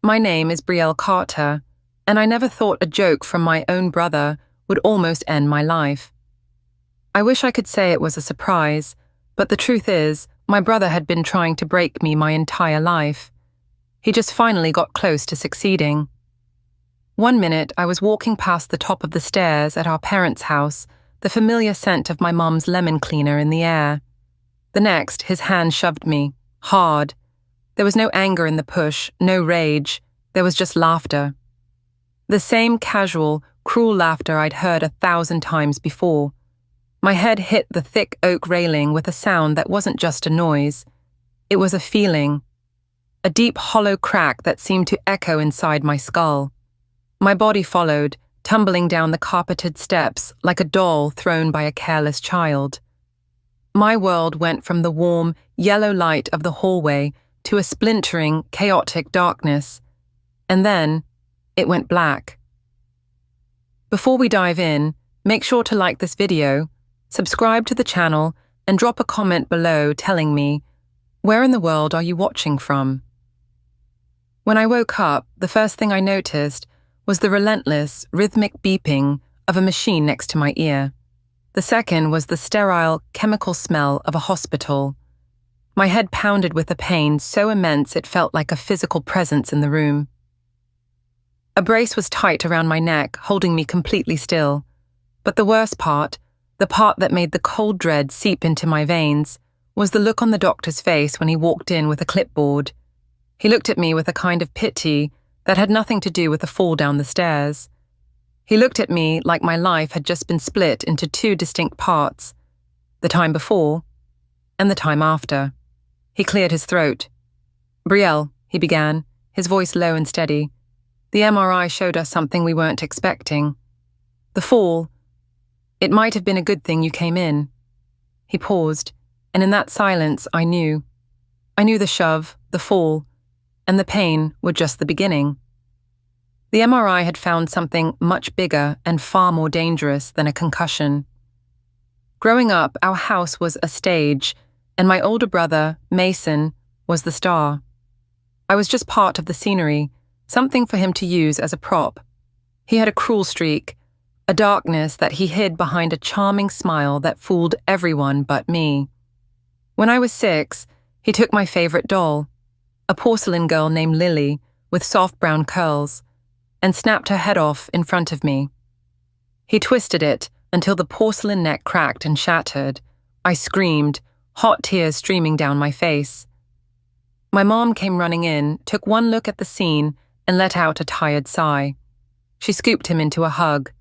My name is Brielle Carter, and I never thought a joke from my own brother would almost end my life. I wish I could say it was a surprise, but the truth is, my brother had been trying to break me my entire life. He just finally got close to succeeding. One minute, I was walking past the top of the stairs at our parents' house, the familiar scent of my mum's lemon cleaner in the air. The next, his hand shoved me, hard. There was no anger in the push, no rage. There was just laughter. The same casual, cruel laughter I'd heard 1,000 times before. My head hit the thick oak railing with a sound that wasn't just a noise. It was a feeling. A deep, hollow crack that seemed to echo inside my skull. My body followed, tumbling down the carpeted steps like a doll thrown by a careless child. My world went from the warm, yellow light of the hallway to a splintering, chaotic darkness. And then, it went black. Before we dive in, make sure to like this video, subscribe to the channel, and drop a comment below telling me, where in the world are you watching from? When I woke up, the first thing I noticed was the relentless, rhythmic beeping of a machine next to my ear. The second was the sterile, chemical smell of a hospital. My head pounded with a pain so immense it felt like a physical presence in the room. A brace was tight around my neck, holding me completely still. But the worst part, the part that made the cold dread seep into my veins, was the look on the doctor's face when he walked in with a clipboard. He looked at me with a kind of pity that had nothing to do with the fall down the stairs. He looked at me like my life had just been split into two distinct parts, the time before and the time after. He cleared his throat. "Brielle," he began, his voice low and steady. "The MRI showed us something we weren't expecting. The fall. It might have been a good thing you came in." He paused, and in that silence I knew. I knew the shove, the fall, and the pain were just the beginning. The MRI had found something much bigger and far more dangerous than a concussion. Growing up, our house was a stage, and my older brother, Mason, was the star. I was just part of the scenery, something for him to use as a prop. He had a cruel streak, a darkness that he hid behind a charming smile that fooled everyone but me. When I was 6, he took my favorite doll, a porcelain girl named Lily with soft brown curls, and snapped her head off in front of me. He twisted it until the porcelain neck cracked and shattered. I screamed, hot tears streaming down my face. My mom came running in, took one look at the scene, and let out a tired sigh. She scooped him into a hug.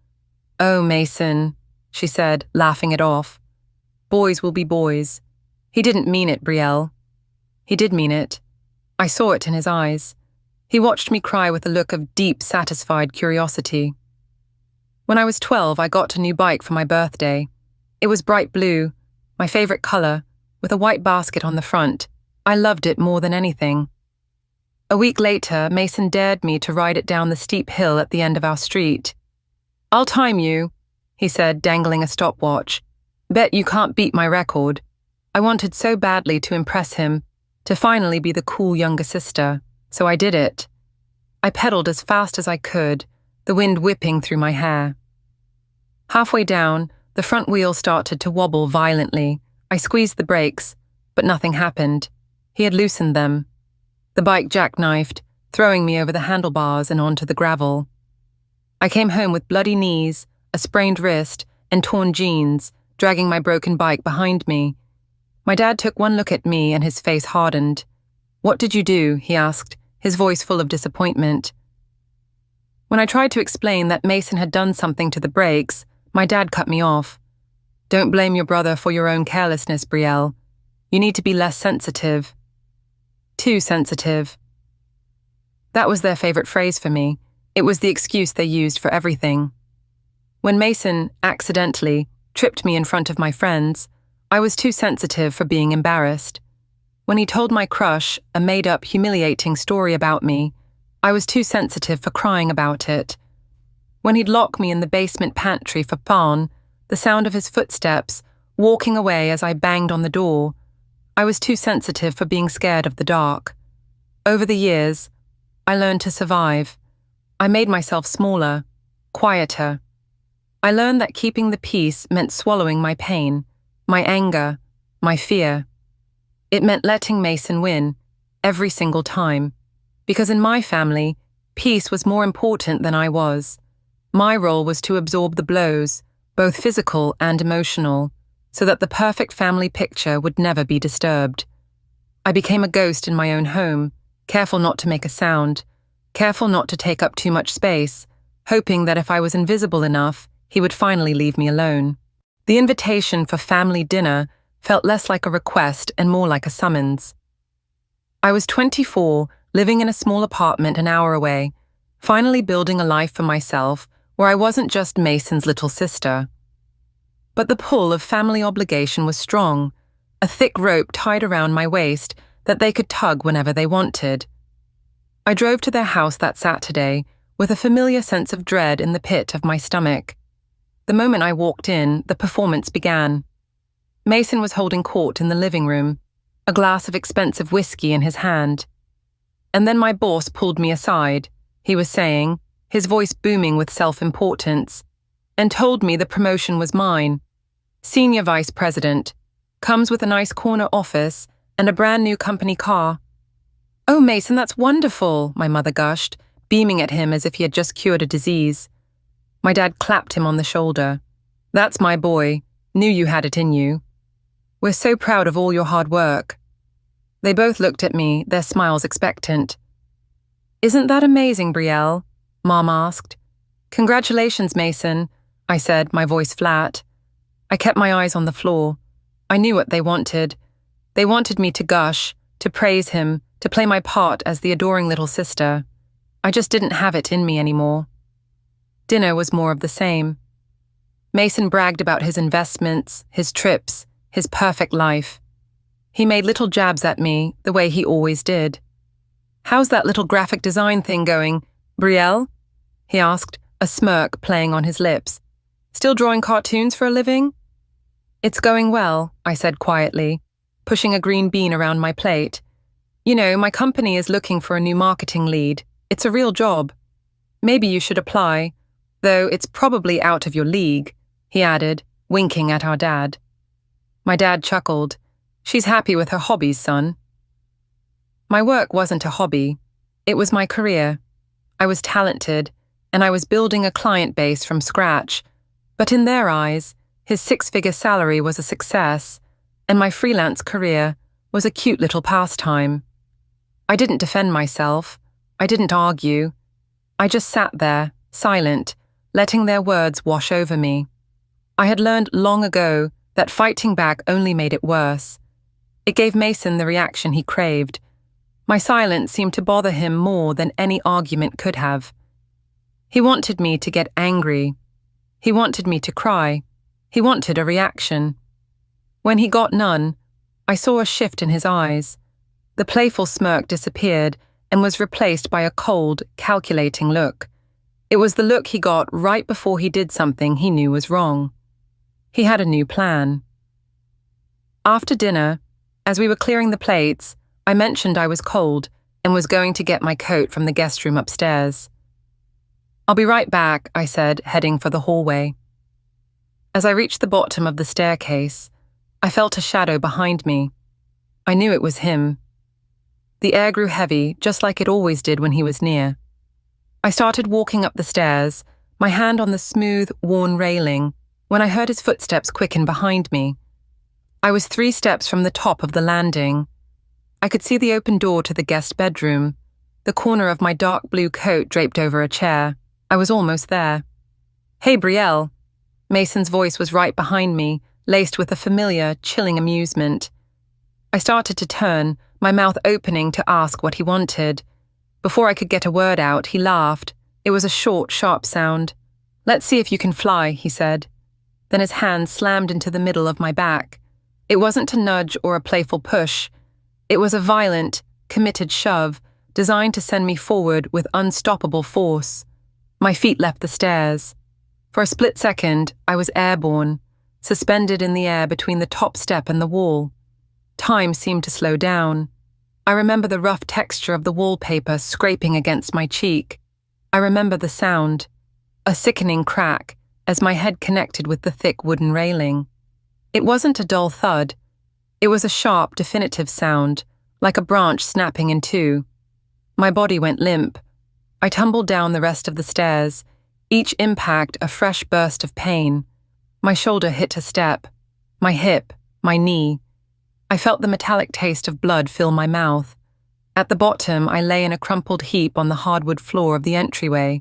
"Oh, Mason," she said, laughing it off. "Boys will be boys." He didn't mean it, Brielle. He did mean it. I saw it in his eyes. He watched me cry with a look of deep, satisfied curiosity. When I was 12, I got a new bike for my birthday. It was bright blue, my favorite color, with a white basket on the front. I loved it more than anything. A week later, Mason dared me to ride it down the steep hill at the end of our street. "I'll time you," he said, dangling a stopwatch. "Bet you can't beat my record." I wanted so badly to impress him, to finally be the cool younger sister, so I did it. I pedaled as fast as I could, the wind whipping through my hair. Halfway down, the front wheel started to wobble violently. I squeezed the brakes, but nothing happened. He had loosened them. The bike jackknifed, throwing me over the handlebars and onto the gravel. I came home with bloody knees, a sprained wrist, and torn jeans, dragging my broken bike behind me. My dad took one look at me and his face hardened. "What did you do?" he asked, his voice full of disappointment. When I tried to explain that Mason had done something to the brakes, my dad cut me off. "Don't blame your brother for your own carelessness, Brielle. You need to be less sensitive." Too sensitive. That was their favorite phrase for me. It was the excuse they used for everything. When Mason, accidentally, tripped me in front of my friends, I was too sensitive for being embarrassed. When he told my crush a made-up, humiliating story about me, I was too sensitive for crying about it. When he'd lock me in the basement pantry for fun, the sound of his footsteps, walking away as I banged on the door, I was too sensitive for being scared of the dark. Over the years, I learned to survive. I made myself smaller, quieter. I learned that keeping the peace meant swallowing my pain, my anger, my fear. It meant letting Mason win, every single time. Because in my family, peace was more important than I was. My role was to absorb the blows, both physical and emotional, so that the perfect family picture would never be disturbed. I became a ghost in my own home, careful not to make a sound, careful not to take up too much space, hoping that if I was invisible enough, he would finally leave me alone. The invitation for family dinner felt less like a request and more like a summons. I was 24, living in a small apartment an hour away, finally building a life for myself where I wasn't just Mason's little sister. But the pull of family obligation was strong, a thick rope tied around my waist that they could tug whenever they wanted. I drove to their house that Saturday with a familiar sense of dread in the pit of my stomach. The moment I walked in, the performance began. Mason was holding court in the living room, a glass of expensive whiskey in his hand. And then my boss pulled me aside, he was saying, his voice booming with self-importance, and told me the promotion was mine. Senior vice president, comes with a nice corner office and a brand new company car. "Oh, Mason, that's wonderful," my mother gushed, beaming at him as if he had just cured a disease. My dad clapped him on the shoulder. "That's my boy. Knew you had it in you. We're so proud of all your hard work." They both looked at me, their smiles expectant. "Isn't that amazing, Brielle?" Mom asked. "Congratulations, Mason," I said, my voice flat. I kept my eyes on the floor. I knew what they wanted. They wanted me to gush, to praise him, to play my part as the adoring little sister. I just didn't have it in me anymore. Dinner was more of the same. Mason bragged about his investments, his trips, his perfect life. He made little jabs at me, the way he always did. "How's that little graphic design thing going, Brielle?" he asked, a smirk playing on his lips. "Still drawing cartoons for a living?" "It's going well," I said quietly, pushing a green bean around my plate. "You know, my company is looking for a new marketing lead. It's a real job. Maybe you should apply, though it's probably out of your league," he added, winking at our dad. My dad chuckled. "She's happy with her hobbies, son." My work wasn't a hobby. It was my career. I was talented, and I was building a client base from scratch. But in their eyes, his 6-figure salary was a success, and my freelance career was a cute little pastime. I didn't defend myself. I didn't argue. I just sat there, silent, letting their words wash over me. I had learned long ago that fighting back only made it worse. It gave Mason the reaction he craved. My silence seemed to bother him more than any argument could have. He wanted me to get angry. He wanted me to cry. He wanted a reaction. When he got none, I saw a shift in his eyes. The playful smirk disappeared and was replaced by a cold, calculating look. It was the look he got right before he did something he knew was wrong. He had a new plan. After dinner, as we were clearing the plates, I mentioned I was cold and was going to get my coat from the guest room upstairs. "I'll be right back," I said, heading for the hallway. As I reached the bottom of the staircase, I felt a shadow behind me. I knew it was him. The air grew heavy, just like it always did when he was near. I started walking up the stairs, my hand on the smooth, worn railing, when I heard his footsteps quicken behind me. I was 3 steps from the top of the landing. I could see the open door to the guest bedroom, the corner of my dark blue coat draped over a chair. I was almost there. "Hey, Brielle." Mason's voice was right behind me, laced with a familiar, chilling amusement. I started to turn, my mouth opening to ask what he wanted. Before I could get a word out, he laughed. It was a short, sharp sound. "Let's see if you can fly," he said. Then his hand slammed into the middle of my back. It wasn't a nudge or a playful push. It was a violent, committed shove, designed to send me forward with unstoppable force. My feet left the stairs. For a split second, I was airborne, suspended in the air between the top step and the wall. Time seemed to slow down. I remember the rough texture of the wallpaper scraping against my cheek. I remember the sound, a sickening crack, as my head connected with the thick wooden railing. It wasn't a dull thud. It was a sharp, definitive sound, like a branch snapping in two. My body went limp. I tumbled down the rest of the stairs, each impact a fresh burst of pain. My shoulder hit a step, my hip, my knee. I felt the metallic taste of blood fill my mouth. At the bottom, I lay in a crumpled heap on the hardwood floor of the entryway,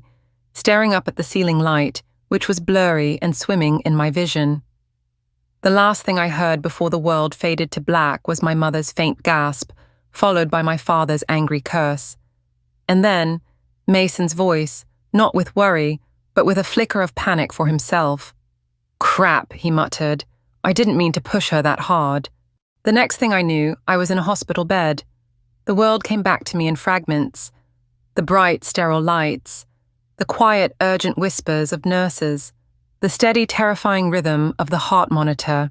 staring up at the ceiling light, which was blurry and swimming in my vision. The last thing I heard before the world faded to black was my mother's faint gasp, followed by my father's angry curse. And then, Mason's voice, not with worry, but with a flicker of panic for himself. "Crap," he muttered. "I didn't mean to push her that hard." The next thing I knew, I was in a hospital bed. The world came back to me in fragments. The bright, sterile lights, the quiet, urgent whispers of nurses, the steady, terrifying rhythm of the heart monitor.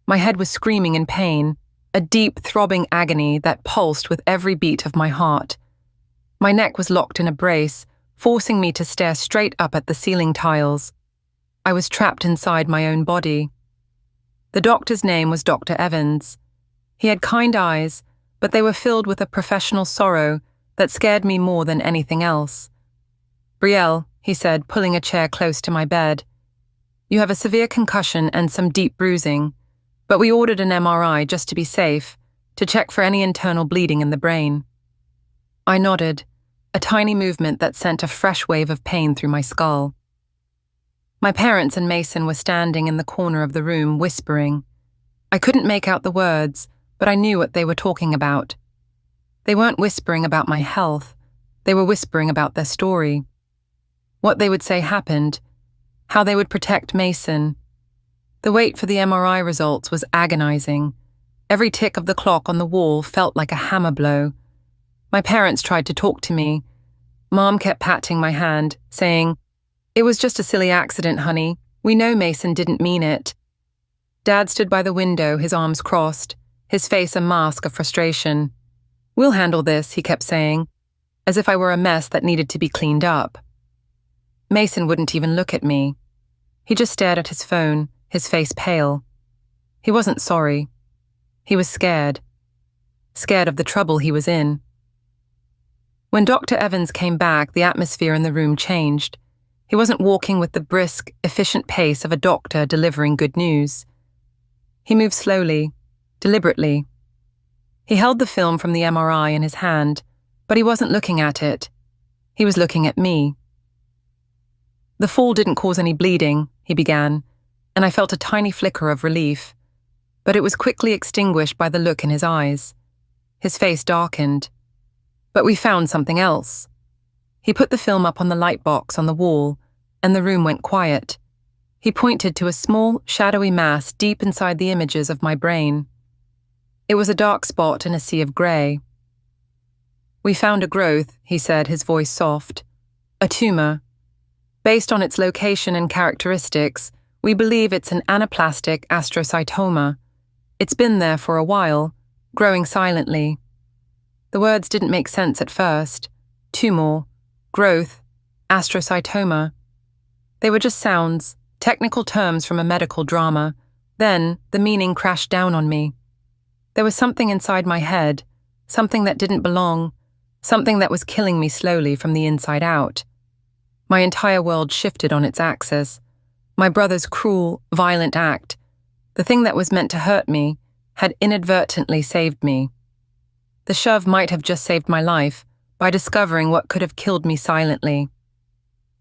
My head was screaming in pain, a deep, throbbing agony that pulsed with every beat of my heart. My neck was locked in a brace, forcing me to stare straight up at the ceiling tiles. I was trapped inside my own body. The doctor's name was Dr. Evans. He had kind eyes, but they were filled with a professional sorrow that scared me more than anything else. "Brielle," he said, pulling a chair close to my bed. "You have a severe concussion and some deep bruising, but we ordered an MRI just to be safe, to check for any internal bleeding in the brain." I nodded, a tiny movement that sent a fresh wave of pain through my skull. My parents and Mason were standing in the corner of the room, whispering. I couldn't make out the words, but I knew what they were talking about. They weren't whispering about my health. They were whispering about their story. What they would say happened, how they would protect Mason. The wait for the MRI results was agonizing. Every tick of the clock on the wall felt like a hammer blow. My parents tried to talk to me. Mom kept patting my hand, saying, "It was just a silly accident, honey. We know Mason didn't mean it." Dad stood by the window, his arms crossed, his face a mask of frustration. "We'll handle this," he kept saying, as if I were a mess that needed to be cleaned up. Mason wouldn't even look at me. He just stared at his phone, his face pale. He wasn't sorry. He was scared. Scared of the trouble he was in. When Dr. Evans came back, the atmosphere in the room changed. He wasn't walking with the brisk, efficient pace of a doctor delivering good news. He moved slowly, deliberately. He held the film from the MRI in his hand, but he wasn't looking at it. He was looking at me. "The fall didn't cause any bleeding," he began, and I felt a tiny flicker of relief. But it was quickly extinguished by the look in his eyes. His face darkened. "But we found something else." He put the film up on the light box on the wall, and the room went quiet. He pointed to a small, shadowy mass deep inside the images of my brain. It was a dark spot in a sea of grey. "We found a growth," he said, his voice soft. "A tumor. Based on its location and characteristics, we believe it's an anaplastic astrocytoma. It's been there for a while, growing silently." The words didn't make sense at first. Tumor, growth, astrocytoma. They were just sounds, technical terms from a medical drama. Then, the meaning crashed down on me. There was something inside my head, something that didn't belong, something that was killing me slowly from the inside out. My entire world shifted on its axis. My brother's cruel, violent act, the thing that was meant to hurt me, had inadvertently saved me. The shove might have just saved my life by discovering what could have killed me silently.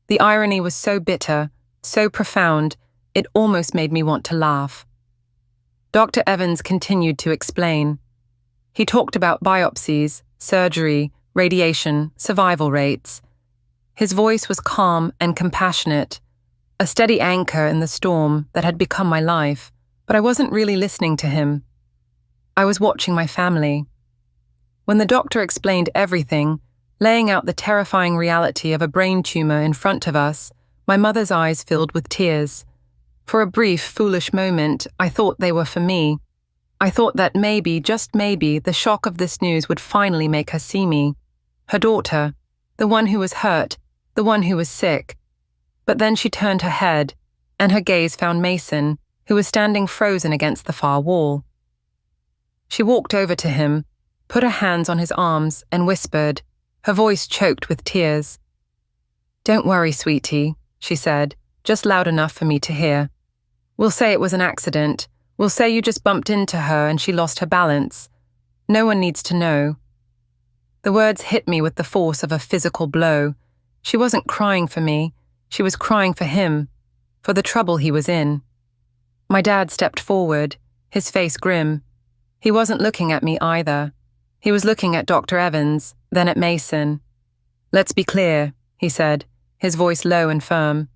The irony was so bitter, so profound, it almost made me want to laugh. Dr. Evans continued to explain. He talked about biopsies, surgery, radiation, survival rates. His voice was calm and compassionate, a steady anchor in the storm that had become my life, but I wasn't really listening to him. I was watching my family. When the doctor explained everything, laying out the terrifying reality of a brain tumor in front of us, my mother's eyes filled with tears. For a brief, foolish moment, I thought they were for me. I thought that maybe, just maybe, the shock of this news would finally make her see me. Her daughter, the one who was hurt, the one who was sick. But then she turned her head, and her gaze found Mason, who was standing frozen against the far wall. She walked over to him, put her hands on his arms, and whispered, her voice choked with tears. "Don't worry, sweetie," she said, just loud enough for me to hear. "We'll say it was an accident. We'll say you just bumped into her and she lost her balance. No one needs to know." The words hit me with the force of a physical blow. She wasn't crying for me. She was crying for him, for the trouble he was in. My dad stepped forward, his face grim. He wasn't looking at me either. He was looking at Dr. Evans, then at Mason. "Let's be clear," he said, his voice low and firm.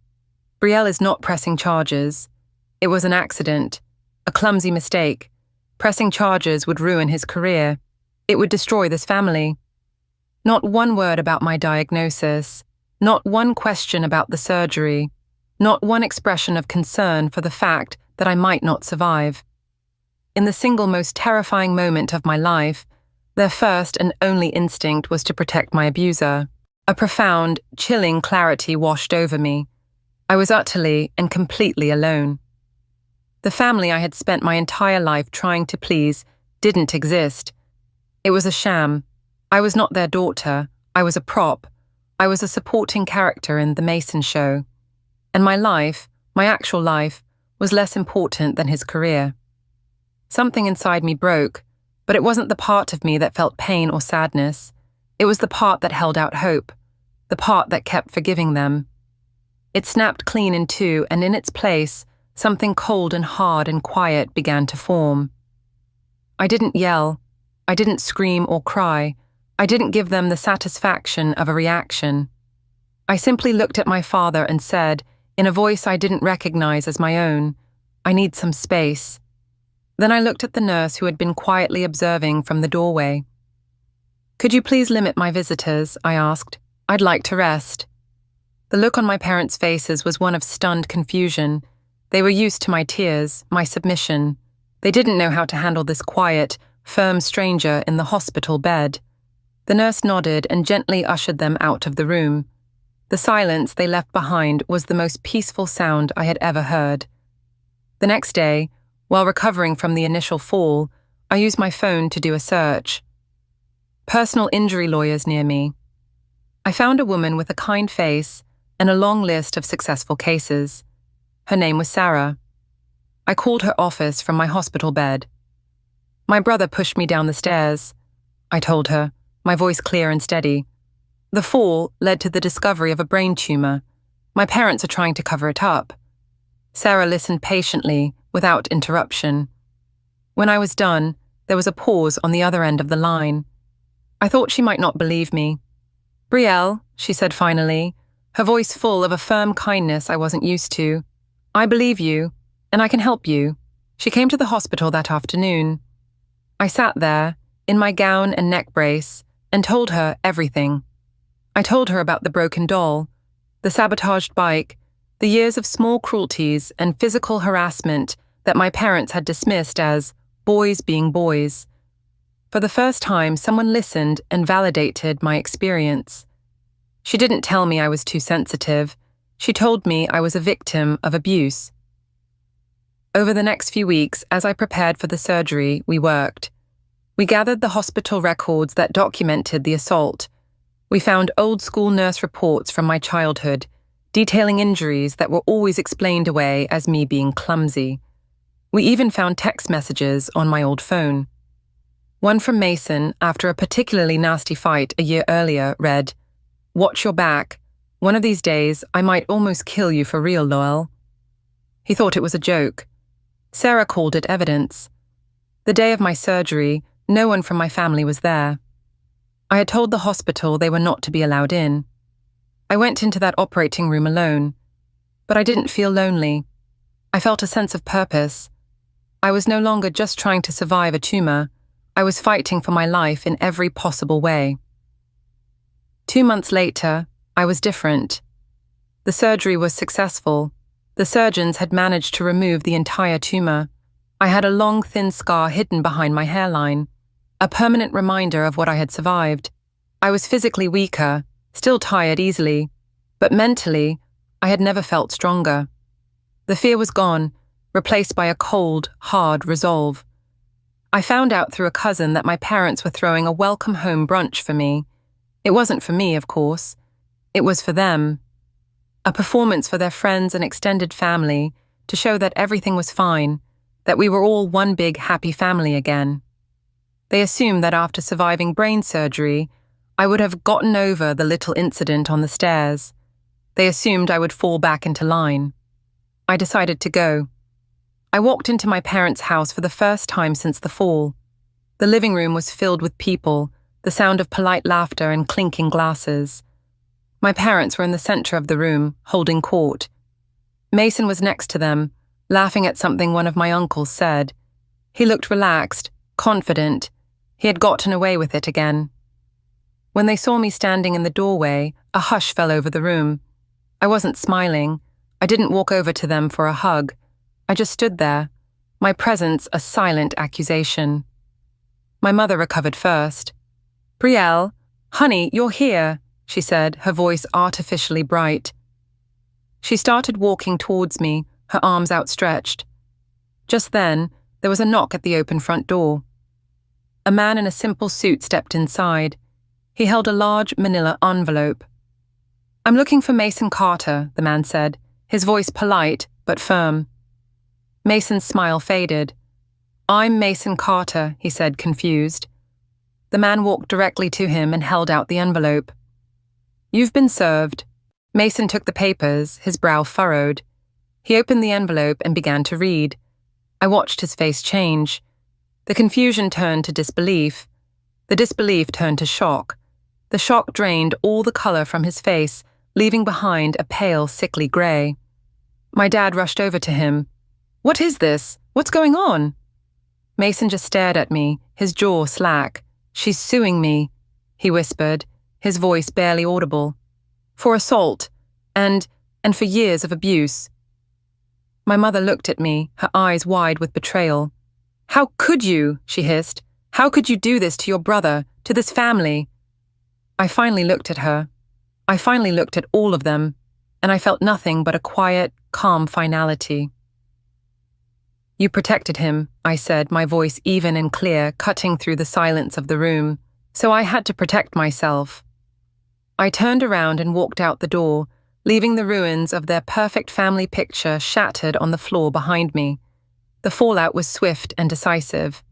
"Brielle is not pressing charges. It was an accident, a clumsy mistake. Pressing charges would ruin his career. It would destroy this family." Not one word about my diagnosis, not one question about the surgery, not one expression of concern for the fact that I might not survive. In the single most terrifying moment of my life, their first and only instinct was to protect my abuser. A profound, chilling clarity washed over me. I was utterly and completely alone. The family I had spent my entire life trying to please didn't exist. It was a sham. I was not their daughter. I was a prop. I was a supporting character in the Mason show. And my life, my actual life, was less important than his career. Something inside me broke, but it wasn't the part of me that felt pain or sadness. It was the part that held out hope, the part that kept forgiving them. It snapped clean in two, and in its place, something cold and hard and quiet began to form. I didn't yell. I didn't scream or cry. I didn't give them the satisfaction of a reaction. I simply looked at my father and said, in a voice I didn't recognize as my own, "I need some space." Then I looked at the nurse who had been quietly observing from the doorway. "Could you please limit my visitors?" I asked. "I'd like to rest." The look on my parents' faces was one of stunned confusion. They were used to my tears, my submission. They didn't know how to handle this quiet, firm stranger in the hospital bed. The nurse nodded and gently ushered them out of the room. The silence they left behind was the most peaceful sound I had ever heard. The next day, while recovering from the initial fall, I used my phone to do a search. Personal injury lawyers near me. I found a woman with a kind face and a long list of successful cases. Her name was Sarah. I called her office from my hospital bed. "My brother pushed me down the stairs," I told her, my voice clear and steady. "The fall led to the discovery of a brain tumor. My parents are trying to cover it up." Sarah listened patiently, without interruption. When I was done, there was a pause on the other end of the line. I thought she might not believe me. "Brielle," she said finally, her voice full of a firm kindness I wasn't used to, "I believe you, and I can help you." She came to the hospital that afternoon. I sat there, in my gown and neck brace, and told her everything. I told her about the broken doll, the sabotaged bike, the years of small cruelties and physical harassment that my parents had dismissed as boys being boys. For the first time, someone listened and validated my experience. She didn't tell me I was too sensitive. She told me I was a victim of abuse. Over the next few weeks, as I prepared for the surgery, we worked. We gathered the hospital records that documented the assault. We found old-school nurse reports from my childhood, detailing injuries that were always explained away as me being clumsy. We even found text messages on my old phone. One from Mason, after a particularly nasty fight a year earlier, read, "Watch your back. One of these days, I might almost kill you for real, Lowell." He thought it was a joke. Sarah called it evidence. The day of my surgery, no one from my family was there. I had told the hospital they were not to be allowed in. I went into that operating room alone, but I didn't feel lonely. I felt a sense of purpose. I was no longer just trying to survive a tumor. I was fighting for my life in every possible way. 2 months later, I was different. The surgery was successful. The surgeons had managed to remove the entire tumor. I had a long, thin scar hidden behind my hairline, a permanent reminder of what I had survived. I was physically weaker, still tired easily, but mentally, I had never felt stronger. The fear was gone, replaced by a cold, hard resolve. I found out through a cousin that my parents were throwing a welcome home brunch for me. It wasn't for me, of course. It was for them. A performance for their friends and extended family to show that everything was fine, that we were all one big happy family again. They assumed that after surviving brain surgery, I would have gotten over the little incident on the stairs. They assumed I would fall back into line. I decided to go. I walked into my parents' house for the first time since the fall. The living room was filled with people, the sound of polite laughter and clinking glasses. My parents were in the center of the room, holding court. Mason was next to them, laughing at something one of my uncles said. He looked relaxed, confident. He had gotten away with it again. When they saw me standing in the doorway, a hush fell over the room. I wasn't smiling. I didn't walk over to them for a hug. I just stood there, my presence a silent accusation. My mother recovered first. "Brielle, honey, you're here," she said, her voice artificially bright. She started walking towards me, her arms outstretched. Just then, there was a knock at the open front door. A man in a simple suit stepped inside. He held a large manila envelope. "I'm looking for Mason Carter," the man said, his voice polite but firm. Mason's smile faded. "I'm Mason Carter," he said, confused. The man walked directly to him and held out the envelope. "You've been served." Mason took the papers, his brow furrowed. He opened the envelope and began to read. I watched his face change. The confusion turned to disbelief. The disbelief turned to shock. The shock drained all the color from his face, leaving behind a pale, sickly gray. My dad rushed over to him. "What is this? What's going on?" Mason just stared at me, his jaw slack. "She's suing me," he whispered, his voice barely audible. "For assault, and for years of abuse." My mother looked at me, her eyes wide with betrayal. "How could you?" she hissed. "How could you do this to your brother, to this family?" I finally looked at her. I finally looked at all of them, and I felt nothing but a quiet, calm finality. "You protected him," I said, my voice even and clear, cutting through the silence of the room. "So I had to protect myself." I turned around and walked out the door, leaving the ruins of their perfect family picture shattered on the floor behind me. The fallout was swift and decisive.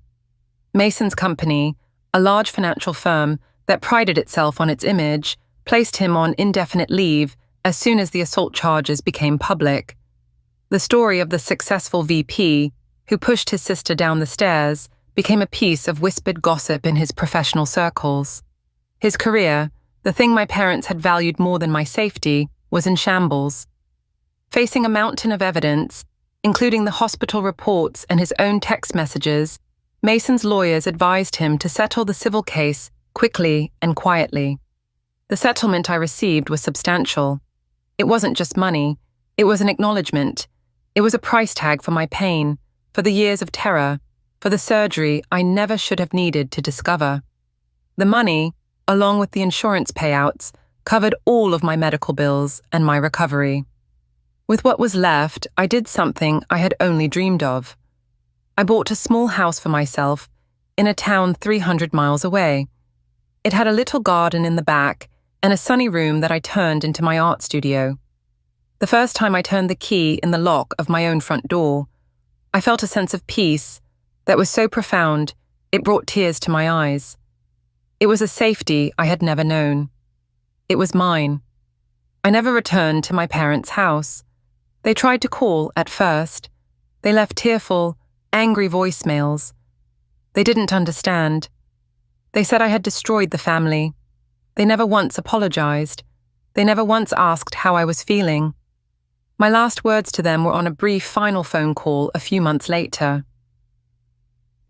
Mason's company, a large financial firm that prided itself on its image, placed him on indefinite leave as soon as the assault charges became public. The story of the successful VP, who pushed his sister down the stairs, became a piece of whispered gossip in his professional circles. His career, the thing my parents had valued more than my safety, was in shambles. Facing a mountain of evidence, including the hospital reports and his own text messages, Mason's lawyers advised him to settle the civil case quickly and quietly. The settlement I received was substantial. It wasn't just money, it was an acknowledgement. It was a price tag for my pain, for the years of terror, for the surgery I never should have needed to discover. The money, along with the insurance payouts, covered all of my medical bills and my recovery. With what was left, I did something I had only dreamed of. I bought a small house for myself in a town 300 miles away. It had a little garden in the back and a sunny room that I turned into my art studio. The first time I turned the key in the lock of my own front door, I felt a sense of peace that was so profound it brought tears to my eyes. It was a safety I had never known. It was mine. I never returned to my parents' house. They tried to call at first. They left tearful, angry voicemails. They didn't understand. They said I had destroyed the family. They never once apologized. They never once asked how I was feeling. My last words to them were on a brief final phone call a few months later.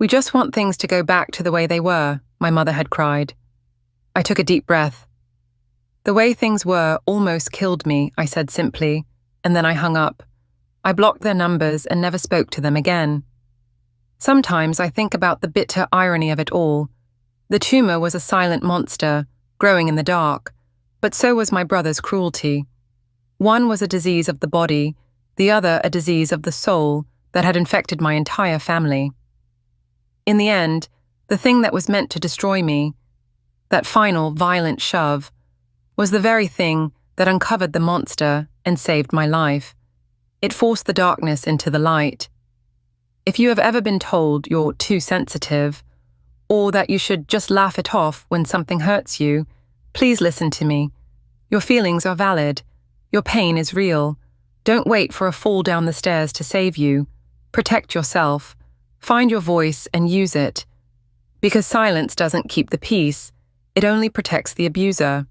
"We just want things to go back to the way they were," my mother had cried. I took a deep breath. "The way things were almost killed me," I said simply, and then I hung up. I blocked their numbers and never spoke to them again. Sometimes I think about the bitter irony of it all. The tumor was a silent monster, growing in the dark, but so was my brother's cruelty. One was a disease of the body, the other a disease of the soul that had infected my entire family. In the end, the thing that was meant to destroy me, that final violent shove, was the very thing that uncovered the monster and saved my life. It forced the darkness into the light. If you have ever been told you're too sensitive, or that you should just laugh it off when something hurts you, please listen to me. Your feelings are valid. Your pain is real. Don't wait for a fall down the stairs to save you. Protect yourself. Find your voice and use it. Because silence doesn't keep the peace, it only protects the abuser.